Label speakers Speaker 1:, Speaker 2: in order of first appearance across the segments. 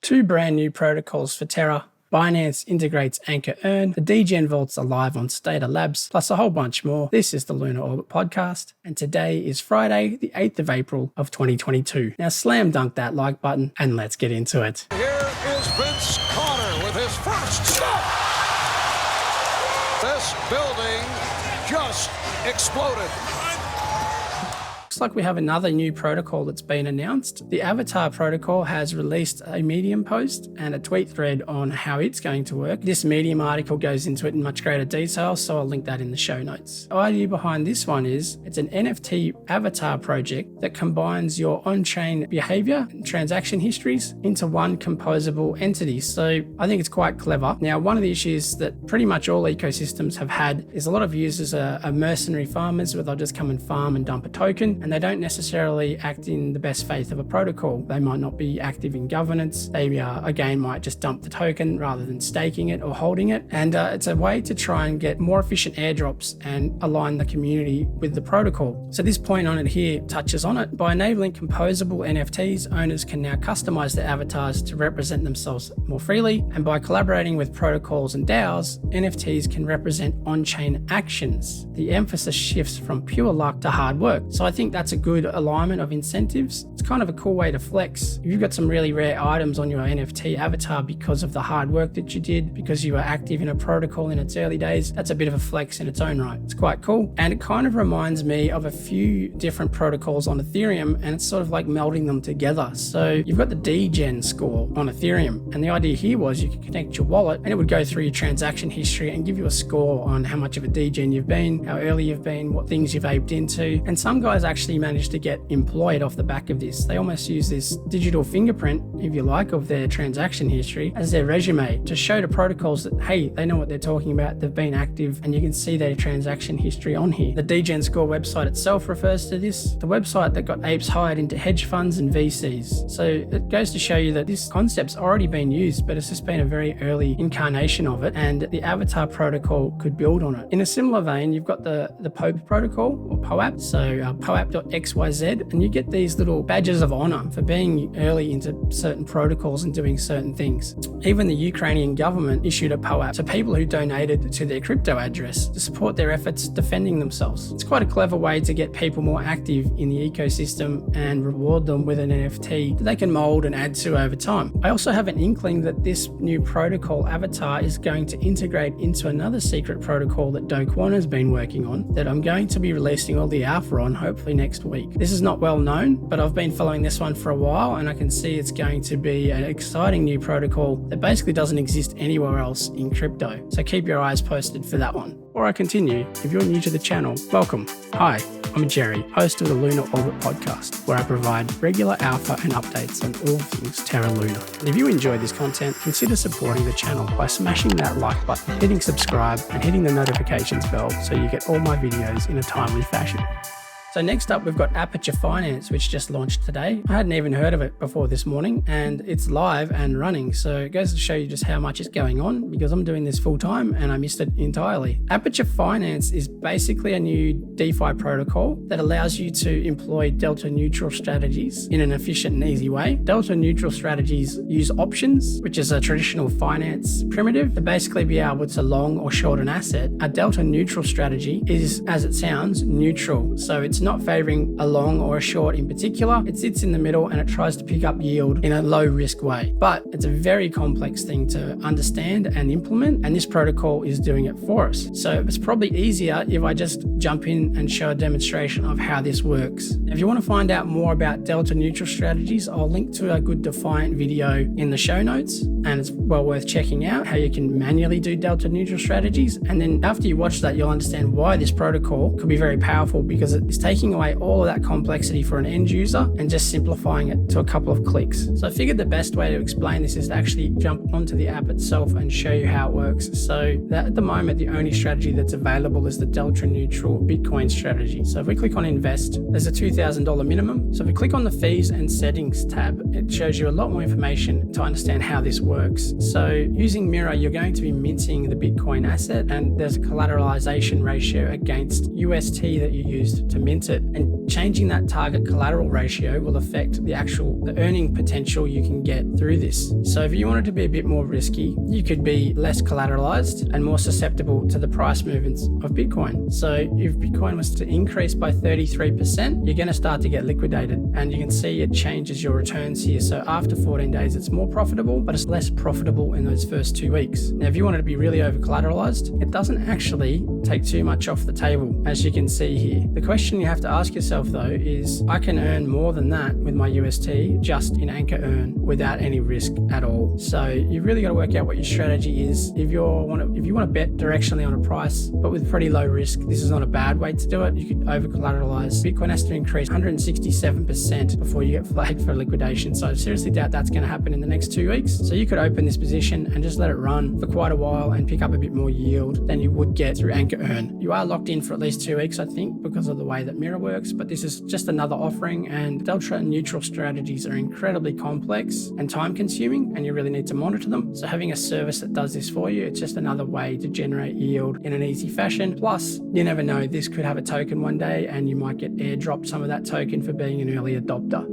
Speaker 1: Two brand new protocols for Terra. Binance integrates Anchor Earn. The Degen vaults are live on Stader Labs, plus a whole bunch more. This is the Lunar Orbit podcast, and today is Friday, the 8th of April of 2022. Now slam dunk that like button, and let's get into it.
Speaker 2: Here is Vince Carter with his first stop. This building just exploded.
Speaker 1: Looks like we have another new protocol that's been announced. The Avatar protocol has released a Medium post and a tweet thread on how it's going to work. This Medium article goes into it in much greater detail, so I'll link that in the show notes. The idea behind this one is it's an NFT avatar project that combines your on-chain behavior and transaction histories into one composable entity. So I think it's quite clever. Now, one of the issues that pretty much all ecosystems have had is a lot of users are mercenary farmers where they'll just come and farm and dump a token, and they don't necessarily act in the best faith of a protocol. They might not be active in governance. They, again, might just dump the token rather than staking it or holding it. And it's a way to try and get more efficient airdrops and align the community with the protocol. So this point on it here touches on it. By enabling composable NFTs, owners can now customize their avatars to represent themselves more freely. And by collaborating with protocols and DAOs, NFTs can represent on-chain actions. The emphasis shifts from pure luck to hard work. So I think that's a good alignment of incentives. It's kind of a cool way to flex. If you've got some really rare items on your NFT avatar because of the hard work that you did, because you were active in a protocol in its early days, that's a bit of a flex in its own right. It's quite cool. And it kind of reminds me of a few different protocols on Ethereum, and it's sort of like melding them together. So you've got the Degen Score on Ethereum, and the idea here was you could connect your wallet and it would go through your transaction history and give you a score on how much of a degen you've been, how early you've been, what things you've aped into. And some guys actually managed to get employed off the back of this. They almost use this digital fingerprint, if you like, of their transaction history as their resume to show to protocols that, hey, they know what they're talking about, they've been active, and you can see their transaction history on here. The Degen Score website itself refers to this, the website that got apes hired into hedge funds and VCs. So it goes to show you that this concept's already been used, but it's just been a very early incarnation of it, and the Avatar protocol could build on it. In a similar vein, you've got the POAP Protocol, or POAP, so POAP.xyz, and you get these little badges of honor for being early into certain protocols and doing certain things. Even the Ukrainian government issued a POAP to people who donated to their crypto address to support their efforts defending themselves. It's quite a clever way to get people more active in the ecosystem and reward them with an NFT that they can mold and add to over time. I also have an inkling that this new protocol Avatar is going to integrate into another secret protocol that Do Kwon has been working on that I'm going to be releasing all the alpha on hopefully next week. This is not well known, but I've been following this one for a while, and I can see it's going to be an exciting new protocol that basically doesn't exist anywhere else in crypto. So keep your eyes posted for that one. Before I continue, if you're new to the channel, welcome. Hi, I'm Gerry, host of the Lunar Orbit podcast, where I provide regular alpha and updates on all things Terra Luna. And if you enjoy this content, consider supporting the channel by smashing that like button, hitting subscribe, and hitting the notifications bell so you get all my videos in a timely fashion. So next up, we've got Aperture Finance, which just launched today. I hadn't even heard of it before this morning, and it's live and running. So it goes to show you just how much is going on, because I'm doing this full time and I missed it entirely. Aperture Finance is basically a new DeFi protocol that allows you to employ delta neutral strategies in an efficient and easy way. Delta neutral strategies use options, which is a traditional finance primitive, to basically be able to long or short an asset. A delta neutral strategy is, as it sounds, neutral. So it's not favoring a long or a short in particular. It sits in the middle and it tries to pick up yield in a low risk way. But it's a very complex thing to understand and implement, and this protocol is doing it for us. So it's probably easier if I just jump in and show a demonstration of how this works. If you want to find out more about delta neutral strategies, I'll link to a good Defiant video in the show notes, and it's well worth checking out how you can manually do delta neutral strategies. And then after you watch that, you'll understand why this protocol could be very powerful, because it's taking away all of that complexity for an end user and just simplifying it to a couple of clicks. So I figured the best way to explain this is to actually jump onto the app itself and show you how it works. So that at the moment, the only strategy that's available is the delta neutral Bitcoin strategy. So if we click on invest, there's a $2,000 minimum. So if we click on the fees and settings tab, it shows you a lot more information to understand how this works. So using Mirror, you're going to be minting the Bitcoin asset, and there's a collateralization ratio against UST that you used to mint mint it. And changing that target collateral ratio will affect the earning potential you can get through this. So if you wanted to be a bit more risky, you could be less collateralized and more susceptible to the price movements of Bitcoin. So if Bitcoin was to increase by 33%, you're going to start to get liquidated, and you can see it changes your returns here. So after 14 days, it's more profitable, but it's less profitable in those first 2 weeks. Now, if you wanted to be really over collateralized, it doesn't actually take too much off the table, as you can see here. The question you have to ask yourself though is, I can earn more than that with my UST just in Anchor Earn without any risk at all. So you've really got to work out what your strategy is. If you want to bet directionally on a price, but with pretty low risk, this is not a bad way to do it. You could over collateralize. Bitcoin has to increase 167% before you get flagged for liquidation. So I seriously doubt that's going to happen in the next 2 weeks. So you could open this position and just let it run for quite a while and pick up a bit more yield than you would get through Anchor Earn. You are locked in for at least 2 weeks, I think, because of the way that Mirror works, but this is just another offering, and delta neutral strategies are incredibly complex and time consuming, and you really need to monitor them. So having a service that does this for you, it's just another way to generate yield in an easy fashion. Plus, you never know, this could have a token one day and you might get airdropped some of that token for being an early adopter.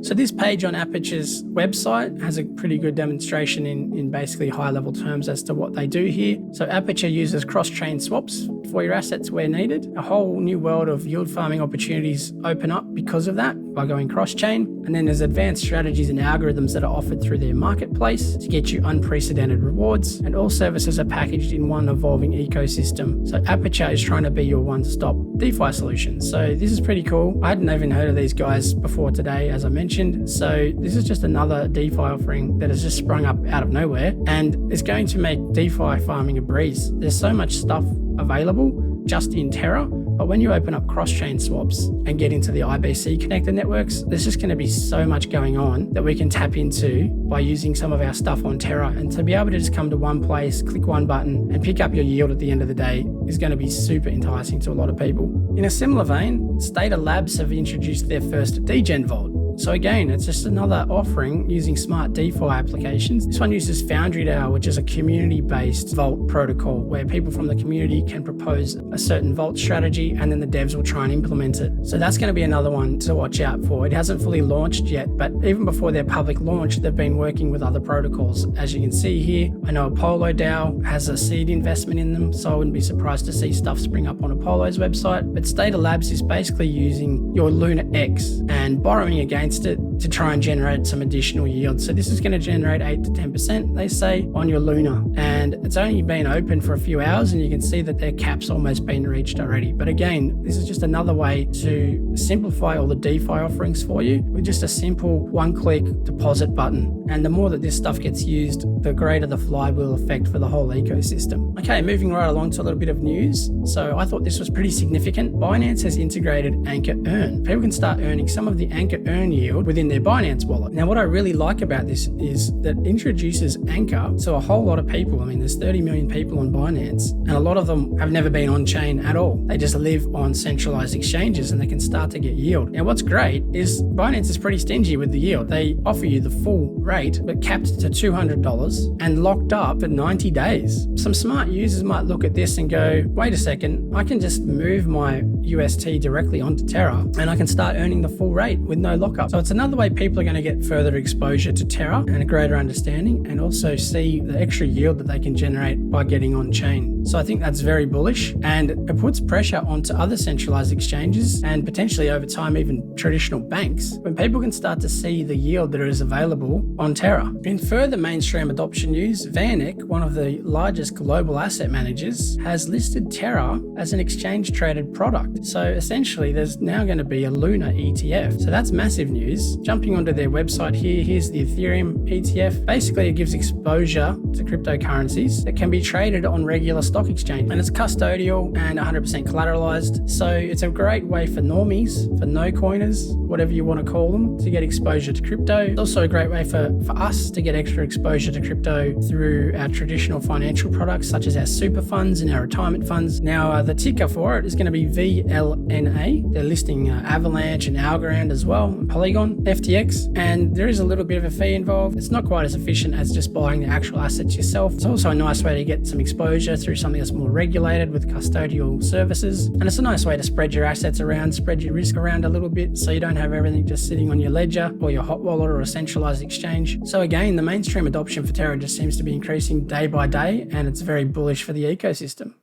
Speaker 1: So this page on Aperture's website has a pretty good demonstration in basically high-level terms as to what they do here. So Aperture uses cross-chain swaps for your assets where needed. A whole new world of yield farming opportunities open up because of that by going cross-chain. And then there's advanced strategies and algorithms that are offered through their marketplace to get you unprecedented rewards. And all services are packaged in one evolving ecosystem. So Aperture is trying to be your one-stop DeFi solution. So this is pretty cool. I hadn't even heard of these guys before today, as I mentioned. So this is just another DeFi offering that has just sprung up out of nowhere, and it's going to make DeFi farming a breeze. There's so much stuff available just in Terra, but when you open up cross-chain swaps and get into the IBC connected networks, there's just going to be so much going on that we can tap into by using some of our stuff on Terra. And to be able to just come to one place, click one button and pick up your yield at the end of the day is going to be super enticing to a lot of people. In a similar vein, Stader Labs have introduced their first Degen vault. So again, it's just another offering using smart DeFi applications. This one uses Foundry DAO, which is a community-based vault protocol where people from the community can propose a certain vault strategy and then the devs will try and implement it. So that's going to be another one to watch out for. It hasn't fully launched yet, but even before their public launch, they've been working with other protocols. As you can see here, I know Apollo DAO has a seed investment in them, so I wouldn't be surprised to see stuff spring up on Apollo's website. But Stader Labs is basically using your Luna X and borrowing against it to try and generate some additional yield. So this is going to generate 8 to 10%, they say, on your Luna. And it's only been open for a few hours and you can see that their cap's almost been reached already. But again, this is just another way to simplify all the DeFi offerings for you with just a simple one-click deposit button. And the more that this stuff gets used, the greater the flywheel effect for the whole ecosystem. Okay, moving right along to a little bit of news. So I thought this was pretty significant. Binance has integrated Anchor Earn. People can start earning some of the Anchor Earn yield within their Binance wallet. Now, what I really like about this is that it introduces Anchor to a whole lot of people. I mean, there's 30 million people on Binance, and a lot of them have never been on chain at all. They just live on centralized exchanges and they can start to get yield. Now, what's great is Binance is pretty stingy with the yield. They offer you the full rate, but capped to $200 and locked up for 90 days. Some smart users might look at this and go, wait a second, I can just move my UST directly onto Terra and I can start earning the full rate with no lockup. So it's another way people are going to get further exposure to Terra and a greater understanding, and also see the extra yield that they can generate by getting on chain. So I think that's very bullish, and it puts pressure onto other centralized exchanges and potentially over time even traditional banks when people can start to see the yield that is available on Terra. In further mainstream adoption news, Vaneck, one of the largest global asset managers, has listed Terra as an exchange traded product. So essentially there's now going to be a Luna ETF. So that's massive news. Jumping onto their website here, here's the Ethereum ETF. Basically it gives exposure to cryptocurrencies that can be traded on regular stock exchange, and it's custodial and 100% collateralized. So it's a great way for normies, for no coiners, whatever you want to call them, to get exposure to crypto. It's also a great way for us to get extra exposure to crypto through our traditional financial products such as our super funds and our retirement funds. Now the ticker for it is going to be VLNA. They're listing Avalanche and Algorand as well, and Polygon FTX, and there is a little bit of a fee involved. It's not quite as efficient as just buying the actual assets yourself. It's also a nice way to get some exposure through something that's more regulated with custodial services, and it's a nice way to spread your assets around, spread your risk around a little bit, so you don't have everything just sitting on your ledger or your hot wallet or a centralized exchange. So again, the mainstream adoption for Terra just seems to be increasing day by day, and it's very bullish for the ecosystem.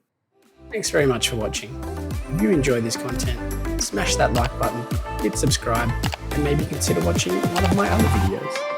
Speaker 1: Thanks very much for watching. If you enjoy this content, smash that like button, hit subscribe, and maybe consider watching one of my other videos.